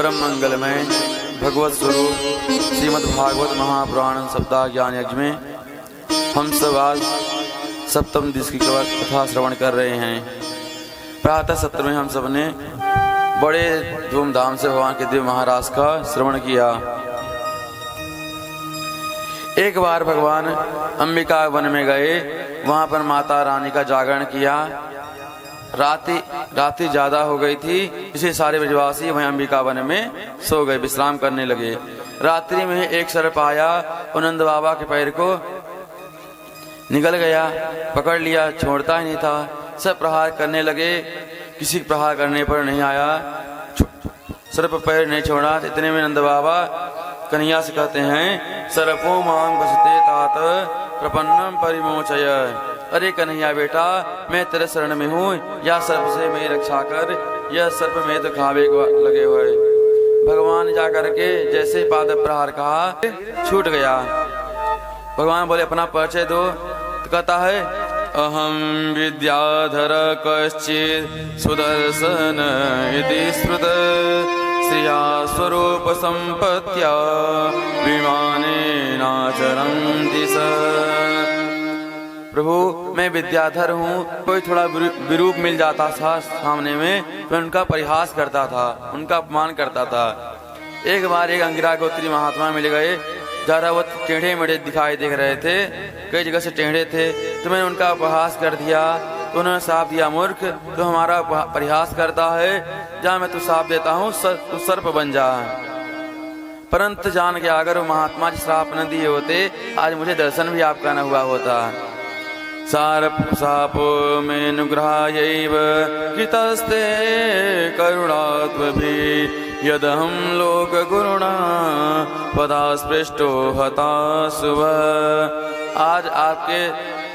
परम मंगलमय भगवत स्वरूप श्रीमद् भागवत महापुराण सप्ताह ज्ञान यज्ञ में हम सब आज सप्तम दिवस की कथा श्रवण कर रहे हैं। प्रातः सत्र में हम सब ने बड़े धूमधाम से भगवान के दिव्य महाराज का श्रवण किया। एक बार भगवान अंबिका वन में गए, वहां पर माता रानी का जागरण किया। रात्रि ज्यादा हो गई थी, इसलिए सारे ब्रजवासी वहीं अंबिका वन में सो गए, विश्राम करने लगे। रात्रि में एक सर्प आया और नंद बाबा के पैर को निगल गया, पकड़ लिया, छोड़ता ही नहीं था। सब प्रहार करने लगे, किसी प्रहार करने पर नहीं आया, सर्प पैर नहीं छोड़ा। इतने में नंद बाबा कन्हैया से कहते हैं, सर्पो मांग बसते तात प्रपन्नम परिमोचय। अरे कन्हैया बेटा, मैं तेरे शरण में हूँ, या सर्प से मेरी रक्षा कर, यह सर्प में तो खावे को लगे हुए। भगवान जा करके जैसे पाद प्रहार कहा, छूट गया। भगवान बोले अपना परिचय दो, तो कहता है, अहम विद्याधर कश्चित् सुदर्शन इति स्मृत श्रिया स्वरूप संपत्त्या विमाने नाचरन्ति स। प्रभु मैं विद्याधर हूँ, कोई थोड़ा विरूप मिल जाता था सामने में, मैं उनका परिहास करता था, उनका अपमान करता था। एक बार एक अंगिरा गोत्री महात्मा मिल गए, जरा वो टेढ़े मेढ़े दिखाई देख रहे थे, कई जगह से टेढ़े थे, तो मैंने उनका उपहास कर दिया। तो उन्होंने साफ दिया, मूर्ख तो हमारा परिहास करता है, जहाँ मैं तू साफ देता हूँ तू सर्प बन जा। परंतु जान के अगर वो महात्मा जी श्राप न दिए होते, आज मुझे दर्शन भी आपका न हुआ होता। सारप सापो में अनुग्रहायैव कृतस्ते करुणात्मभिः यदहं लोक गुरुणा पदास्पृष्टो हताशुभ। आज आपके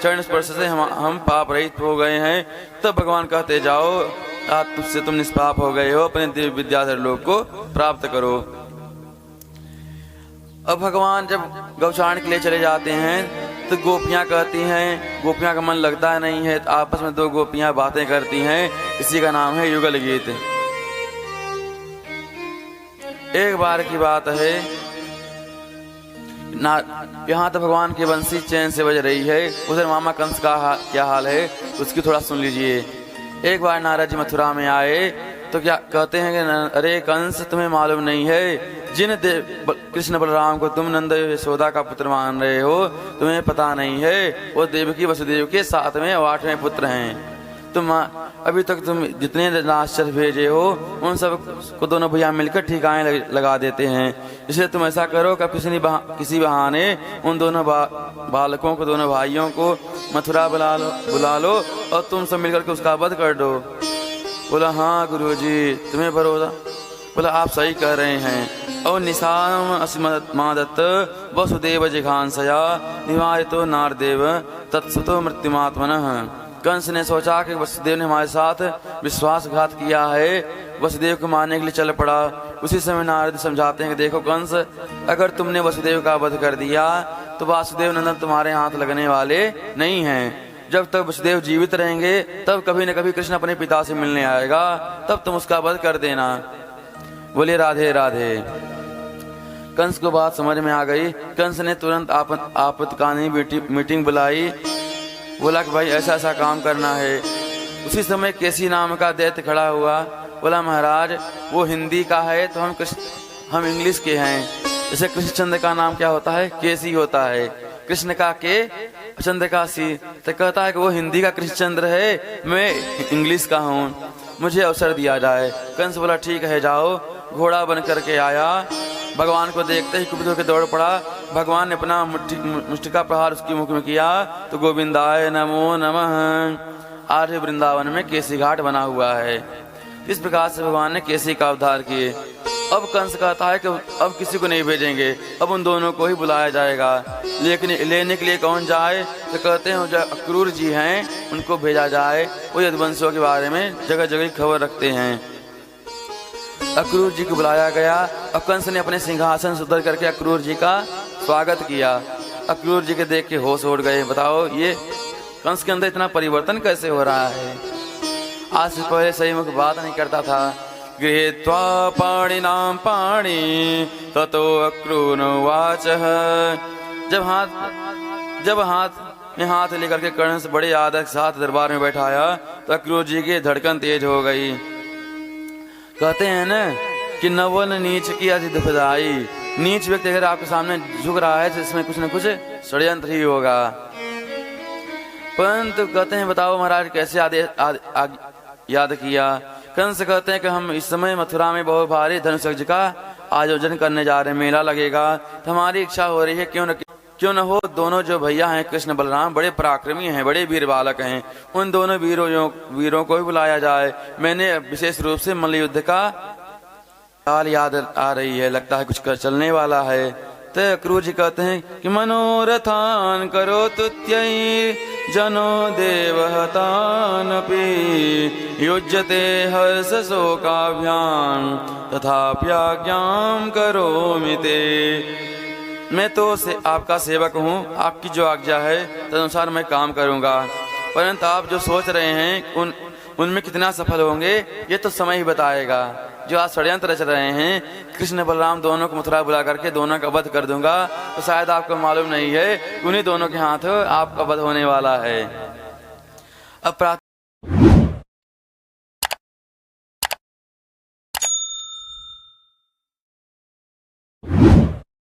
चरण स्पर्श से हम पाप रहित हो गए हैं। तब भगवान कहते जाओ, आज तुझसे तुम निष्पाप हो गए हो, अपने दिव्य विद्याधर लोक को प्राप्त करो। अब भगवान जब गौचारण के लिए चले जाते हैं, तो गोपियां कहती हैं, गोपियां का मन लगता नहीं है, तो आपस में दो गोपियां बातें करती हैं, इसी का नाम है युगल गीत। एक बार की बात है, यहाँ तो भगवान की बंसी चैन से बज रही है, उधर मामा कंस का क्या हाल है उसकी थोड़ा सुन लीजिए। एक बार नारद जी मथुरा में आए, तो क्या कहते हैं कि अरे कंस, तुम्हें मालूम नहीं है, जिन कृष्ण बलराम को तुम नंद यशोदा का पुत्र मान रहे हो, तुम्हें पता नहीं है वो देवकी वसुदेव के 7वें और 8वें पुत्र हैं। तुम अभी तक तुम जितने राक्षस भेजे हो, उन सब को दोनों भैया मिलकर ठिकाने लगा देते हैं। इसलिए तुम ऐसा करो कि किसी बहाने उन दोनों बालकों को, दोनों भाइयों को मथुरा बुला लो और तुम सब मिलकर के उसका वध कर दो। बोला हाँ गुरुजी, तुम्हें भरोसा? बोला आप सही कह रहे हैं। और निशाम अस्मदत्त वसुदेव जिघांसया निवारितो नारदेव तत्सतो मृत्युमात्मनः। कंस ने सोचा कि वसुदेव ने हमारे साथ विश्वासघात किया है, वसुदेव को मारने के लिए चल पड़ा। उसी समय नारद समझाते हैं कि देखो कंस, अगर तुमने वसुदेव का वध कर दिया तो वासुदेव नंदन तुम्हारे हाथ लगने वाले नहीं हैं। जब तक वसुदेव जीवित रहेंगे, तब कभी न कभी कृष्ण अपने पिता से मिलने आएगा, तब तुम उसका वध कर देना। बोले राधे राधे। कंस को बात समझ में आ गई। कंस ने तुरंत आपातकालीन मीटिंग बुलाई। बोला कि भाई ऐसा ऐसा काम करना है। उसी समय केसी नाम का दैत्य खड़ा हुआ। बोला महाराज वो हिंदी का है, तो हम इंग्लिश के हैं। जैसे कृष्णचंद्र का नाम क्या होता है, केसी होता है, कृष्ण का के, चंद्र का सी। तो कहता है कि वो हिंदी का कृष्णचंद्र है, मैं इंग्लिश का हूँ, मुझे अवसर दिया जाए। कंस बोला ठीक है जाओ। घोड़ा बन करके आया, भगवान को देखते ही कुपित होकर दौड़ पड़ा। भगवान ने अपना मुष्टि का प्रहार उसकी मुख में किया, तो गोविंदाय नमो नमः। आज वृंदावन में केसी घाट बना हुआ है। इस प्रकार से भगवान ने केसी का अवतार किए। अब कंस कहता है कि अब किसी को नहीं भेजेंगे, अब उन दोनों को ही बुलाया जाएगा। लेकिन लेने के लिए कौन जाए? तो कहते हैं जो अक्रूर जी हैं उनको भेजा जाए, वो यदुवंशियों के बारे में जगह जगह खबर रखते हैं। अक्रूर जी को बुलाया गया। अब कंस ने अपने सिंहासन से उतर करके अक्रूर जी का स्वागत किया। अक्रूर जी के देख के होश उड़ गए। बताओ ये कंस के अंदर इतना परिवर्तन कैसे हो रहा है? आज से पहले सही मुख बात नहीं करता था, गृहीत्वा पाणिनां पाणि ततो अक्रूरवाचः। जब हाथ में हाथ लेकर के कर्ण से बड़े आदर के साथ दरबार में बैठाया तो अक्रूर जी की धड़कन तेज हो गई। कहते हैं ना कि नवल नीच की अति दुखदाई। नीच व्यक्ति अगर आपके सामने झुक रहा है तो इसमें कुछ न कुछ षड्यंत्र ही होगा। परंतु कहते हैं बताओ महाराज कैसे याद किया। कंस कहते हैं कि हम इस समय मथुरा में बहुत भारी धनुष यज्ञ का आयोजन करने जा रहे हैं, मेला लगेगा, तो हमारी इच्छा हो रही है क्यों न हो दोनों जो भैया हैं कृष्ण बलराम बड़े पराक्रमी हैं, बड़े वीर बालक हैं, उन दोनों वीरों को भी बुलाया जाए। मैंने विशेष रूप से मल्ल युद्ध का काल याद आ रही है, लगता है कुछ कर चलने वाला है। तो अक्रूर जी कहते हैं कि मनोरथान करो तुत्यई जनो देवहतानपि युज्यते हर्ष शोकाभ्याम तथाप्याज्ञां करोमि ते। मैं तो आपका सेवक हूँ, आपकी जो आज्ञा है तदनुसार मैं काम करूँगा, परंतु आप जो सोच रहे हैं उनमें कितना सफल होंगे ये तो समय ही बताएगा। जो आज षड्यंत्र रच रहे हैं कृष्ण बलराम दोनों को मथुरा बुला करके दोनों का वध कर दूंगा, तो शायद आपको मालूम नहीं है उन्हीं दोनों के हाथ आपका वध होने वाला है। अब